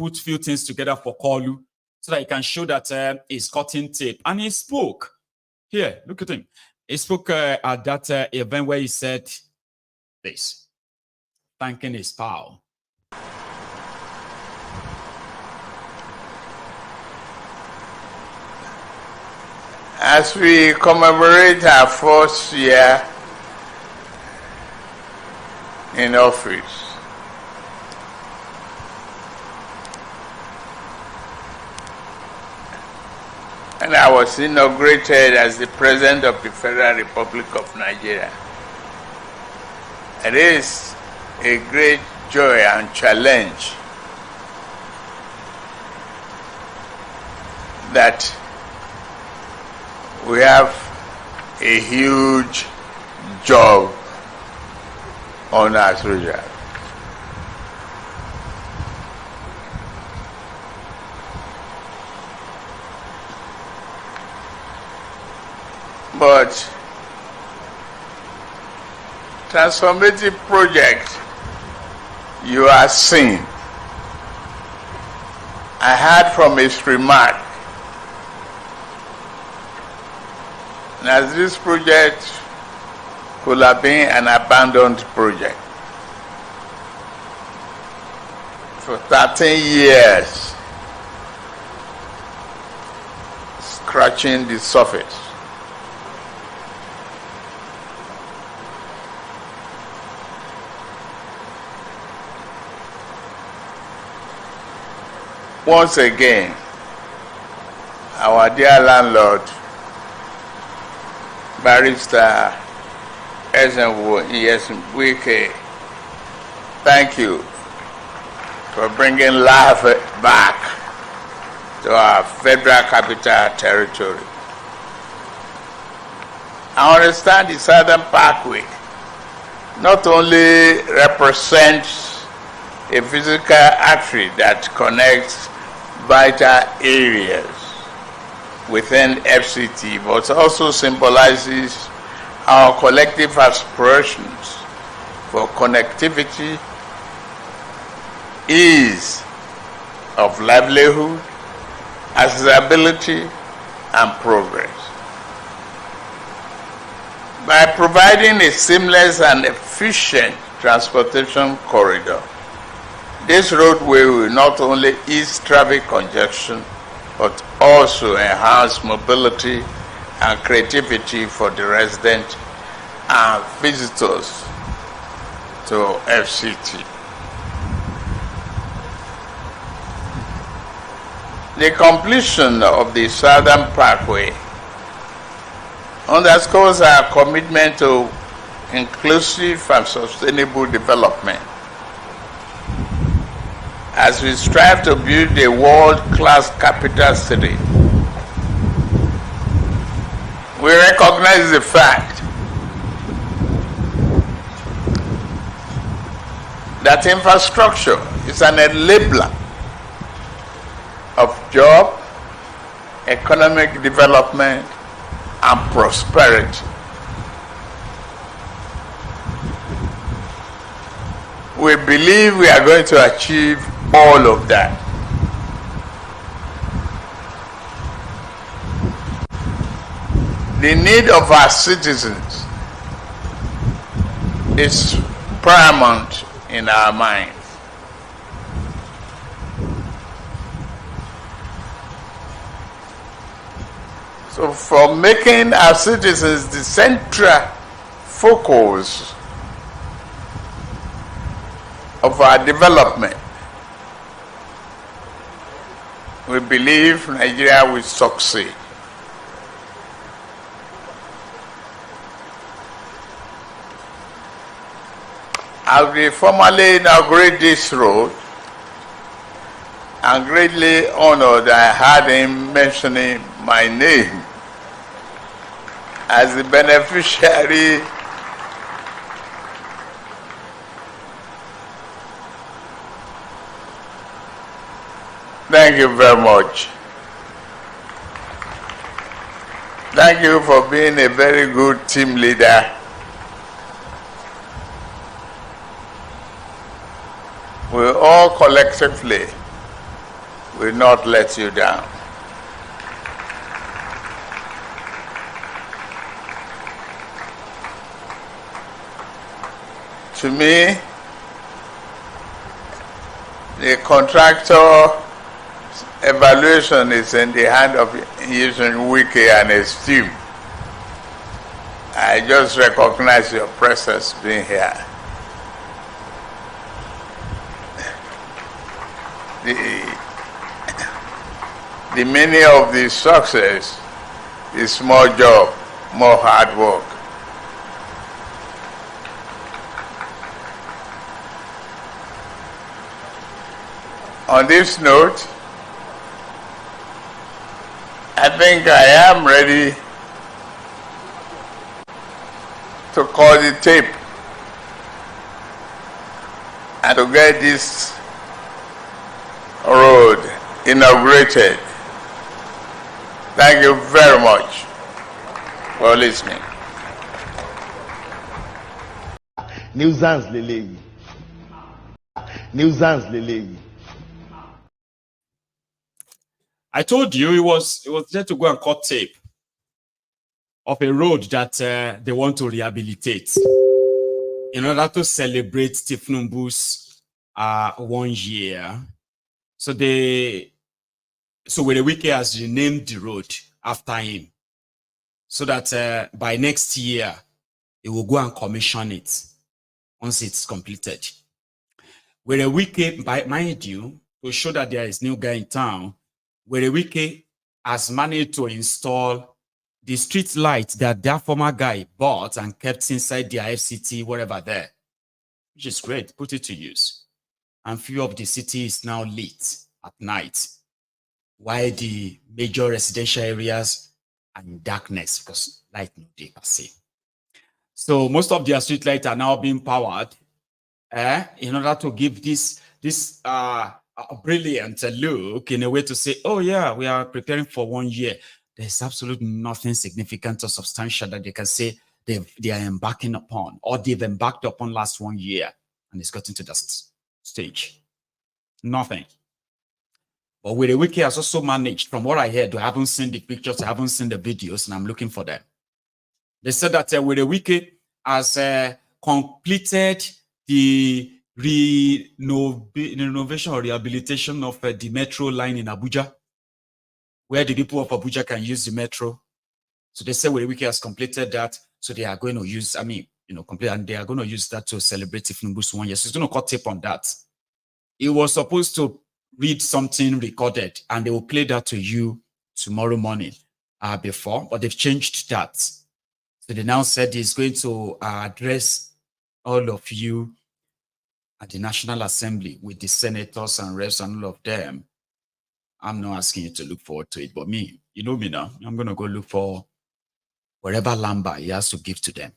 put few things together for Kolu so that he can show that he's cutting tape. And he spoke. Here, look at him. He spoke at that event where he said this, thanking his pal. As we commemorate our first year in office, and I was inaugurated as the President of the Federal Republic of Nigeria, it is a great joy and challenge that we have a huge job on our soldiers. But transformative project you are seeing, I heard from his remark that this project could have been an abandoned project for 13 years, scratching the surface. Once again, our dear landlord, Barrister Wike, thank you for bringing life back to our Federal Capital Territory. I understand the Southern Parkway not only represents a physical artery that connects vital areas within FCT, but also symbolizes our collective aspirations for connectivity, ease of livelihood, accessibility, and progress. By providing a seamless and efficient transportation corridor, this roadway will not only ease traffic congestion, but also enhance mobility and creativity for the residents and visitors to FCT. The completion of the Southern Parkway underscores our commitment to inclusive and sustainable development as we strive to build a world-class capital city. We recognize the fact that infrastructure is an enabler of job, economic development, and prosperity. We believe we are going to achieve all of that. The need of our citizens is paramount in our minds. So for making our citizens the central focus of our development, we believe Nigeria will succeed. I will formally inaugurate this road. I'm greatly honored I had him mentioning my name as the beneficiary Thank you very much. Thank you for being a very good team leader. We all collectively will not let you down. To me, the contractor evaluation is in the hand of using Wiki and his team. I just recognize your presence being here. The meaning of the success is more job, more hard work. On this note, I think I am ready to call the tape and to get this road inaugurated. Thank you very much for listening. Nuisance lele. Nuisance lele. I told you it was there to go and cut tape of a road that they want to rehabilitate in order to celebrate Tinubu's 1 year. So Were Wike has renamed the road after him, so that by next year he will go and commission it once it's completed. Were Wike, mind you, to show that there is new guy in town, Were Wike has managed to install the street light that their former guy bought and kept inside their FCT, whatever there, which is great. Put it to use. And few of the city is now lit at night, while the major residential areas are in darkness because light no day per se. So most of their street lights are now being powered in order to give this a brilliant look, in a way to say, oh yeah, we are preparing for 1 year. There's absolutely nothing significant or substantial that they can say they are embarking upon, or they've embarked upon last 1 year, and it's gotten to that stage. Nothing. But Were Wike has also managed, from what I heard, I haven't seen the pictures, I haven't seen the videos, and I'm looking for them. They said that Were Wike has completed the renovation or rehabilitation of the metro line in Abuja, where the people of Abuja can use the metro. So they say Were Wike has completed that, so they are going to use, complete, and they are going to use that to celebrate Tinubu's 1 year. So it's going to cut tape on that. It was supposed to read something recorded, and they will play that to you tomorrow morning before, but they've changed that. So they now said he's going to address all of you at the National Assembly with the senators and reps and all of them. I'm not asking you to look forward to it, but me, you know me now, I'm going to go look for whatever lumber he has to give to them.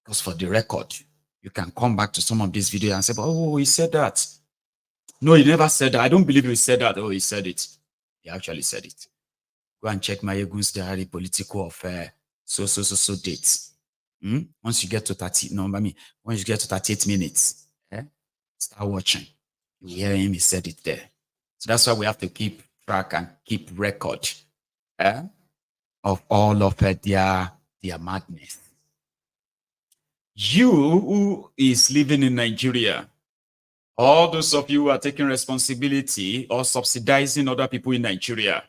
Because for the record, you can come back to some of these videos and say, oh, he said that. No, he never said that. I don't believe he said that. Oh, he said it. He actually said it. Go and check my Egun's diary, political affair, so dates. Once you get to 38 minutes, start watching. You hear him, he said it there. So that's why we have to keep track and keep record of all of their madness. You who is living in Nigeria, all those of you who are taking responsibility or subsidizing other people in Nigeria,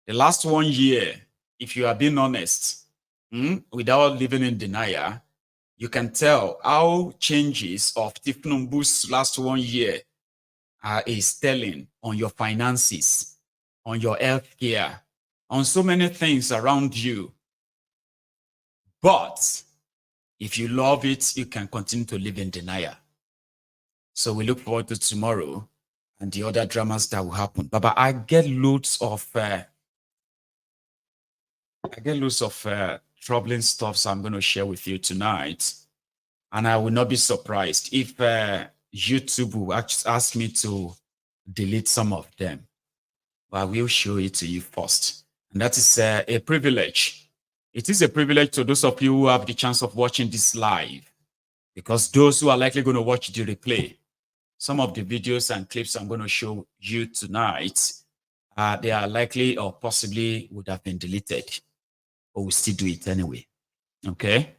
the last 1 year, if you are being honest, without living in denial, you can tell how changes of Tinubu's last 1 year is telling on your finances, on your health care, on so many things around you. But if you love it, you can continue to live in denial. So we look forward to tomorrow and the other dramas that will happen. But I get loads of troubling stuff, so I'm going to share with you tonight. And I will not be surprised if YouTube will ask me to delete some of them. But I will show it to you first. And that is a privilege. It is a privilege to those of you who have the chance of watching this live, because those who are likely going to watch the replay, some of the videos and clips I'm going to show you tonight, they are likely or possibly would have been deleted, but we'll still do it anyway. Okay.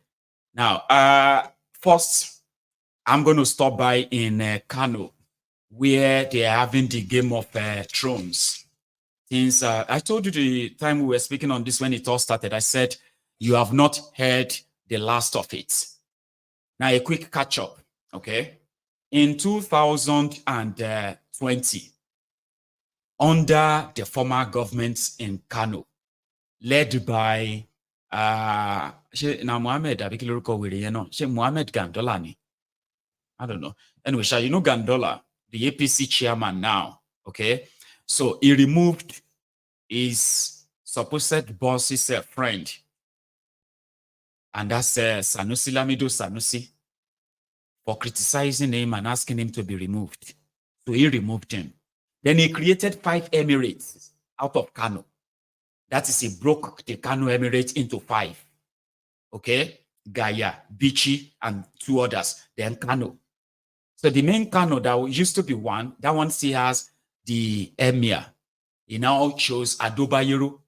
Now, first, I'm going to stop by in Kano, where they are having the Game of Thrones. Since I told you the time we were speaking on this when it all started, I said, you have not heard the last of it. Now, a quick catch up, okay? In 2020, under the former government in Kano, led by Mohammed Mohammed Gandola. I don't know. Anyway, you know Gandola, the APC chairman now, okay? So he removed his supposed boss's friend, and that's Sanusi Lamido Sanusi, for criticizing him and asking him to be removed. So he removed him. Then he created 5 emirates out of Kano. That is, he broke the Kano emirate into 5. Okay? Gaya, Bichi, and 2 others. Then Kano. So the main Kano that used to be one, that one still has the emir. He now chose Adobayero,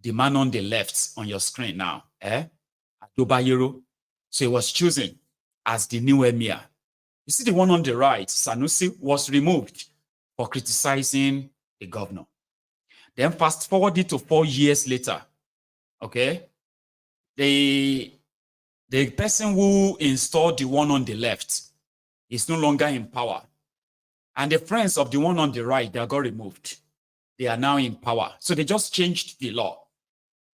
the man on the left on your screen now. Adobayero. So he was chosen as the new emir. You see the one on the right, Sanusi, was removed for criticizing the governor. Then fast forward it to 4 years later, okay? The person who installed the one on the left is no longer in power. And the friends of the one on the right that got removed, they are now in power. So they just changed the law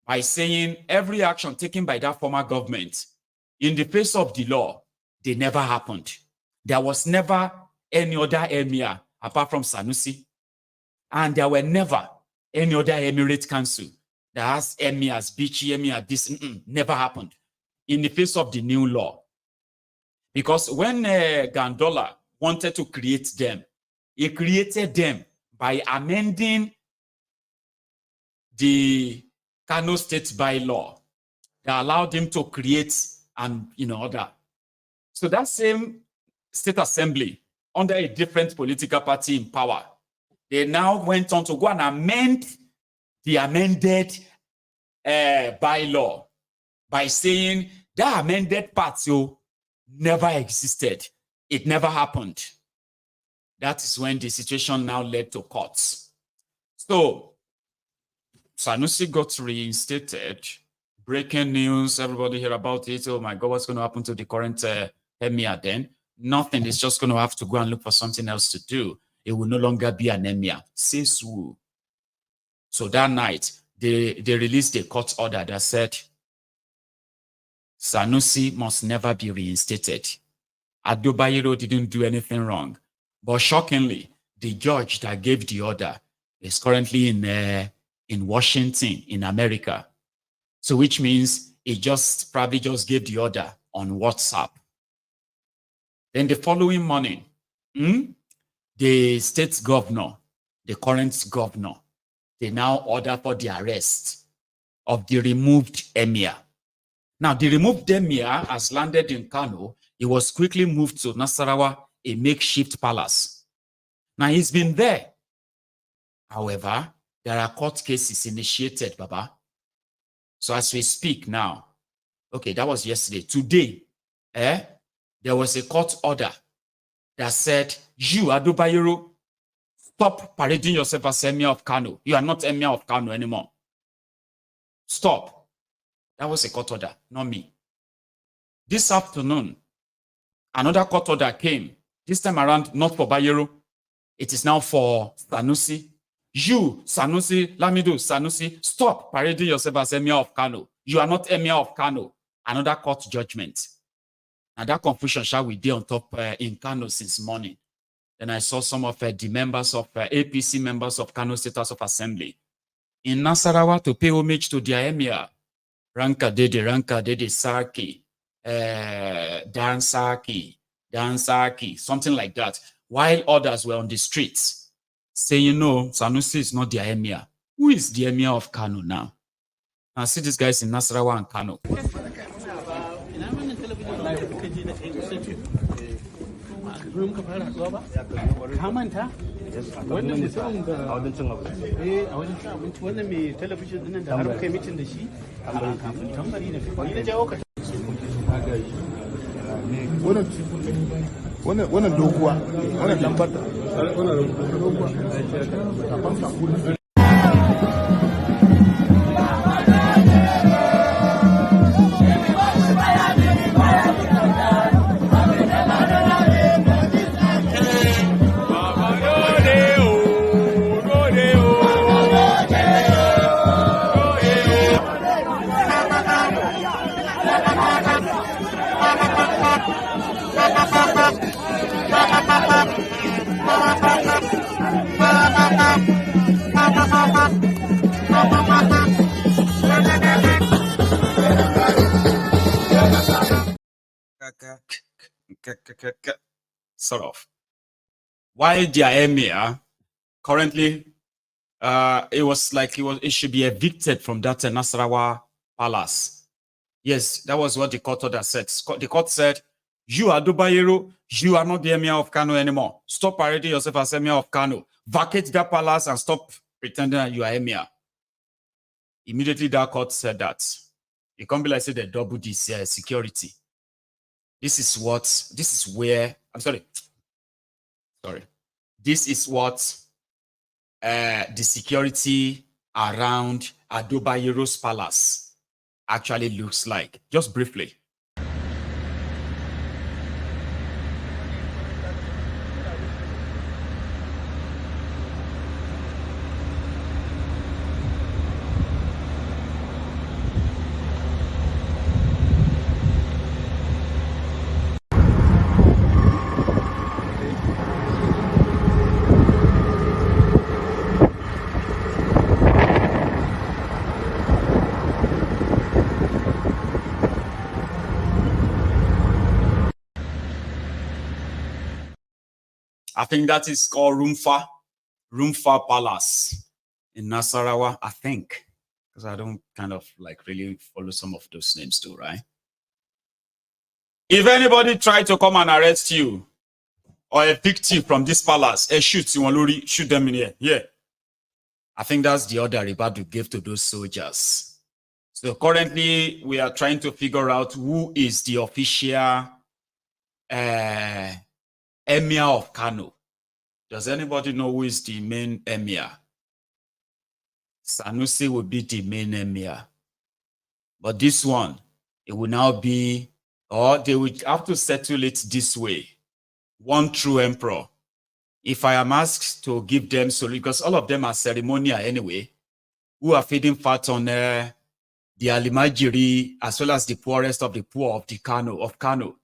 by saying every action taken by that former government in the face of the law, they never happened. There was never any other emir apart from Sanusi. And there were never any other emirate council that has emirs, Bichi, emir, this never happened in the face of the new law. Because when Gandola wanted to create them, he created them by amending the Kano State bylaw that allowed him to create and other. So that same state assembly, under a different political party in power, they now went on to go and amend the amended bylaw by saying that amended part never existed. It never happened. That is when the situation now led to courts. So Sanusi got reinstated. Breaking news, everybody hear about it. Oh my God, what's going to happen to the current emir then? Nothing. It's just going to have to go and look for something else to do. It will no longer be an emir. Says who? So that night, they released a court order that said Sanusi must never be reinstated. Adobayero didn't do anything wrong. But shockingly, the judge that gave the order is currently in Washington, in America. So which means he probably just gave the order on WhatsApp. Then the following morning, the state governor, the current governor, they now order for the arrest of the removed emir. Now, the removed emir has landed in Kano. He was quickly moved to Nasarawa, a makeshift palace. Now, he's been there. However, there are court cases initiated, Baba. So as we speak now, okay, that was yesterday. Today, there was a court order that said, you, Adobayero, stop parading yourself as emir of Kano. You are not emir of Kano anymore. Stop. That was a court order, not me. This afternoon, another court order came. This time around, not for Bayero. It is now for Sanusi. You, Sanusi, Lamido, Sanusi, stop parading yourself as emir of Kano. You are not emir of Kano. Another court judgment. And that confusion shall we be on top in Kano since morning. Then I saw some of the members of APC members of Kano State House of Assembly in Nasarawa to pay homage to their emir. Ranka Dede Saki, Dansaki, something like that. While others were on the streets saying, no, Sanusi is not the emir. Who is the emir of Kano now? I see these guys in Nasarawa and Kano. muka fara haɗuwa ba? Ka manta? Wannan mutumin da a wajen cin abinci. A wajen cin abinci wannan mai talabijin din da har muka yi mitin da shi kafin tambari na fi na jawo ka. Wannan doguwa, wannan lambata. Wannan doguwa. Sort of. Why their emir currently, it should be evicted from that Nasarawa palace. Yes, that was what the court order said. The court said, you are Dubayero, you are not the emir of Kano anymore. Stop parading yourself as emir of Kano. Vacate that palace and stop pretending that you are emir. Immediately that court said that. It can't be like say they double this security. This is what the security around Adobayero's palace actually looks like. Just briefly. I think that is called Rumfa Palace in Nasarawa, I think. Because I don't kind of like really follow some of those names too, right? If anybody try to come and arrest you or evict you from this palace, shoot them in here. Yeah. I think that's the order Ribadu gave to those soldiers. So currently we are trying to figure out who is the official Emir of Kano. Does anybody know who is the main Emir? Sanusi will be the main Emir. But this one, it will now be, or they will have to settle it this way. One true emperor. If I am asked to give them solution, because all of them are ceremonial anyway, who are feeding fat on the Alimajiri, as well as the poorest of the poor of Kano.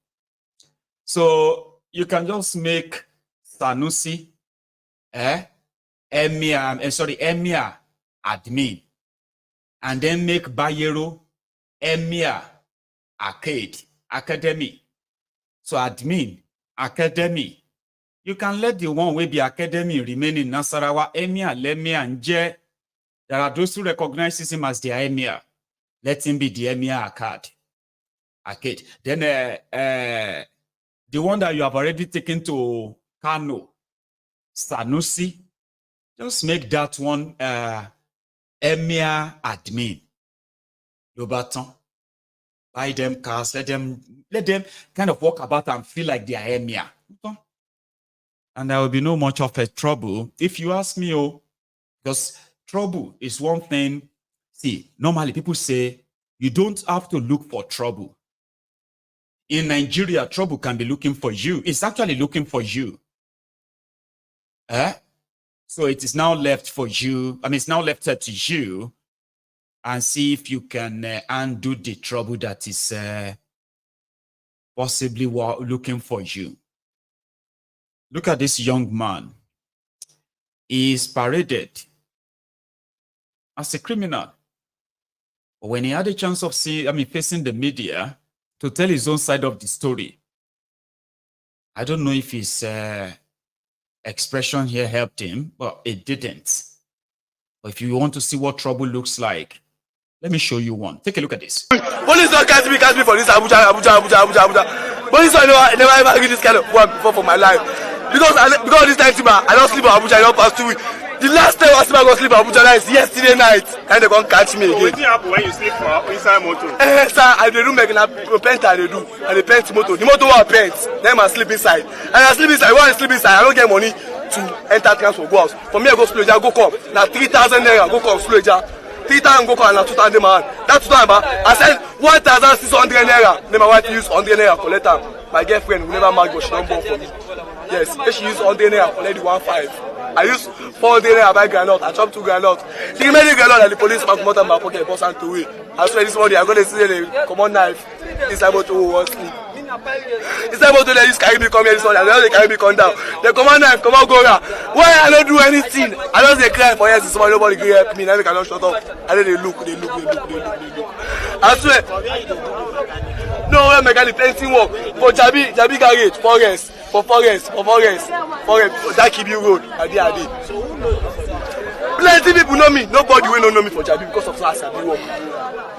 So you can just make Sanusi, Emir admin, and then make Bayero Emir academy. So admin, academy. You can let the one will be academy remain in Nasarawa, Emir, Lemir, and Je. There are those who recognize him as the Emir. Let him be the Emir Arcade. Then the one that you have already taken to Kano, Sanusi, just make that one Emir admin. Lobaton. Buy them cars, let them kind of walk about and feel like they are Emir. And there will be no much of a trouble. If you ask me, because trouble is one thing. See, normally people say you don't have to look for trouble. In Nigeria, trouble can be looking for you. It's actually looking for you. So it is now left for you. I mean, it's now left to you and see if you can undo the trouble that is possibly looking for you. Look at this young man. He is paraded as a criminal. But when he had a chance of facing the media to tell his own side of the story, I don't know if his expression here helped him, but it didn't. But if you want to see what trouble looks like, let me show you one. Take a look at this. Police don't catch me for this. Abuja. But this one, I never ever read this kind of one before for my life. Because of this time, I don't sleep in Abuja, I don't pass 2 weeks. The last time I go sleep in Abuja is yesterday night, and they can't catch me again. What happen when you sleep inside motor? Sir, I do make a paint, I do, and the paint motor. The motor will paint, then I sleep inside. And I sleep inside, when I sleep inside, I don't get money to enter transport go house. For me, I go slow, I go come. Now 3,000 naira, go come slow, 3,000 go come, and 2,000 man. That's 2,000 man. I said 1,600 naira. Then my wife use 100 naira collect her. My girlfriend will never marry, but she don't born for me. Yes, she use 100 naira collect the 1,500. I use 400 naira buy granite. I chop 2 granite. The remaining granite and the police man come out of my pocket, boss and to away. I swear this morning I go to see the common knife. It's about to want sleep. It's about to let this carry me come here this morning. I know they carry me come down. The common knife come out go around. Why I don't do anything? I just they cry for years. Somebody nobody can help me. Now they cannot shut up. And then they look. I swear. No, we're making the painting work for Jabi garage, forest. That keep you road. Adi. Plenty people know me. Nobody will know me for Jabi because of class I work.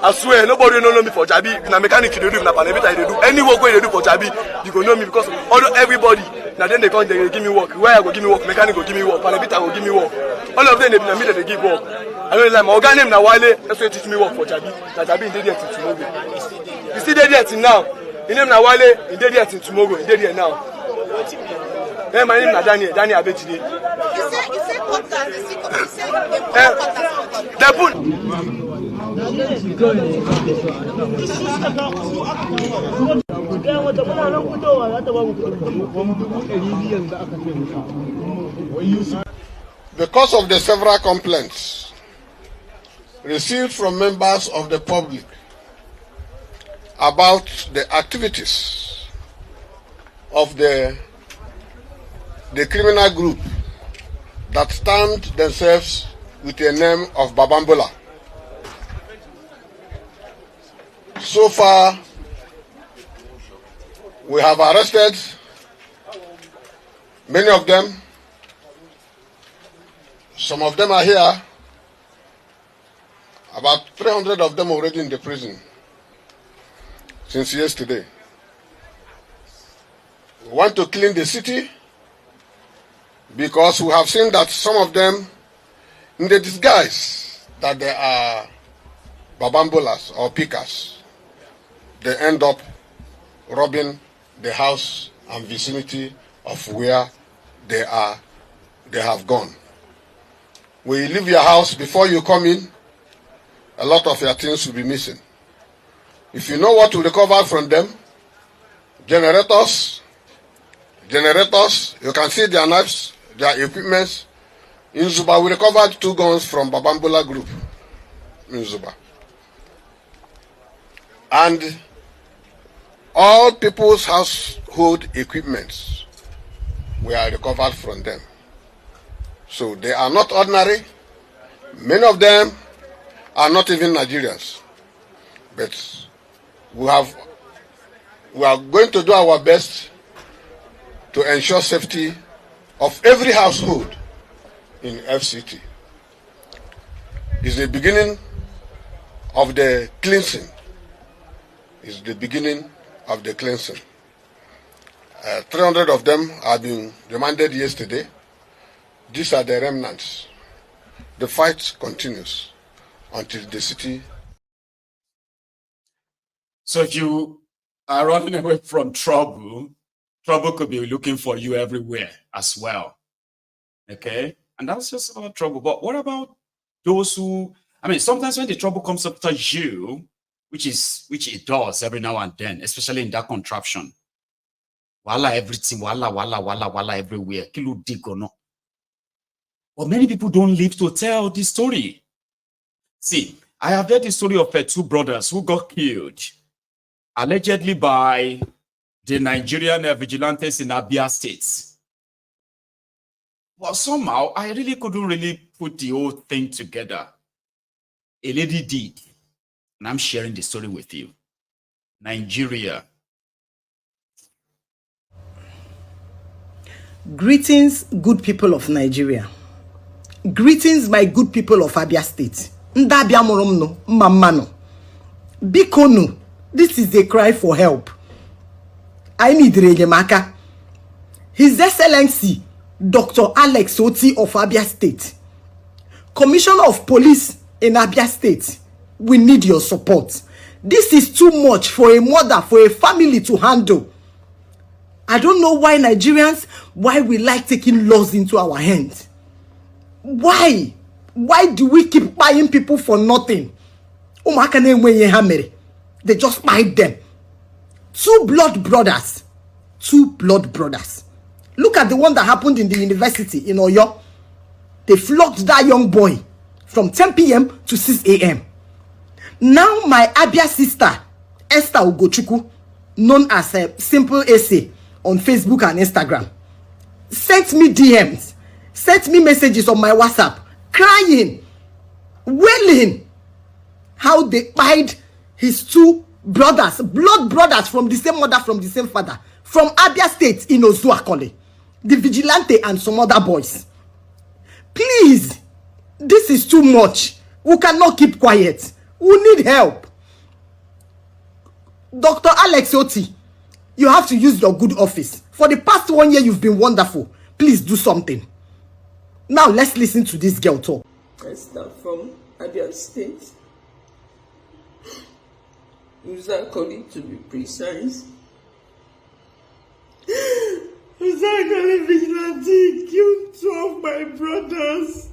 I swear, nobody will know me for Jabi. In a mechanic they do, in a panelita they do. Any work where they do for Jabi, you go know me because although everybody. Now then they come, they give me work. Where I go give me work, mechanic go give me work, panelita go give me work. All of them they give work. I don't like my organ name now. Wale, that's why teach me work for Jabi. That Jabi in there till tomorrow. You see there till now. His name na Wale, in there till tomorrow. In there now. Hey, my name is Daniel Abejide. You say quarter, you say they put. Because of the several complaints received from members of the public about the activities of the criminal group that termed themselves with the name of Babambola. So far, we have arrested many of them. Some of them are here. About 300 of them already in the prison since yesterday. We want to clean the city because we have seen that some of them, in the disguise that they are Babambolas or pickers, they end up robbing the house and vicinity of where they have gone. When you leave your house, before you come in, a lot of your things will be missing. If you know what to recover from them, generators, you can see their knives, their equipments. In Zuba, we recovered 2 guns from Babambola group in Zuba. And all people's household equipments were recovered from them. So they are not ordinary. Many of them are not even Nigerians. But we are going to do our best to ensure safety of every household in FCT. It's the beginning of the cleansing. It's the beginning of the cleansing. 300 of them have been remanded yesterday. These are the remnants. The fight continues until the city. So if you are running away from trouble, trouble could be looking for you everywhere as well. Okay? And that's just about trouble. But what about those who, sometimes when the trouble comes after you, which it does every now and then, especially in that contraption. Wala everything, wala everywhere. Kilo dig or not. But many people don't live to tell this story. See, I have heard the story of 2 brothers who got killed, allegedly by the Nigerian vigilantes in Abia State. But somehow, I really couldn't really put the whole thing together. A lady did. And I'm sharing the story with you. Nigeria. Greetings, good people of Nigeria. Greetings, my good people of Abia State. Ndabia moromno, mamano. Bikono, this is a cry for help. I need enyemaka. His Excellency Dr. Alex Oti of Abia State, Commissioner of Police in Abia State, we need your support. This is too much for a mother, for a family to handle. I don't know why Nigerians, why we like taking laws into our hands. Why? Why do we keep buying people for nothing? They just buy them. Two blood brothers. Look at the one that happened in the university in Oyo. They flogged that young boy from 10 p.m. to 6 a.m. Now my Abia sister, Esther Ugochukwu, known as a Simple Essay on Facebook and Instagram, sent me DMs, sent me messages on my WhatsApp, crying, wailing, how they pied his two brothers, blood brothers from the same mother, from the same father, from Abia State in Ozuakole, the vigilante and some other boys. Please, this is too much. We cannot keep quiet. We need help. Dr. Alex Oti, you have to use your good office. For the past 1 year, you've been wonderful. Please do something. Now, let's listen to this girl talk. I start from Abia State. Uzuakole, to be precise. Uzuakole vigilante killed 2 of my brothers.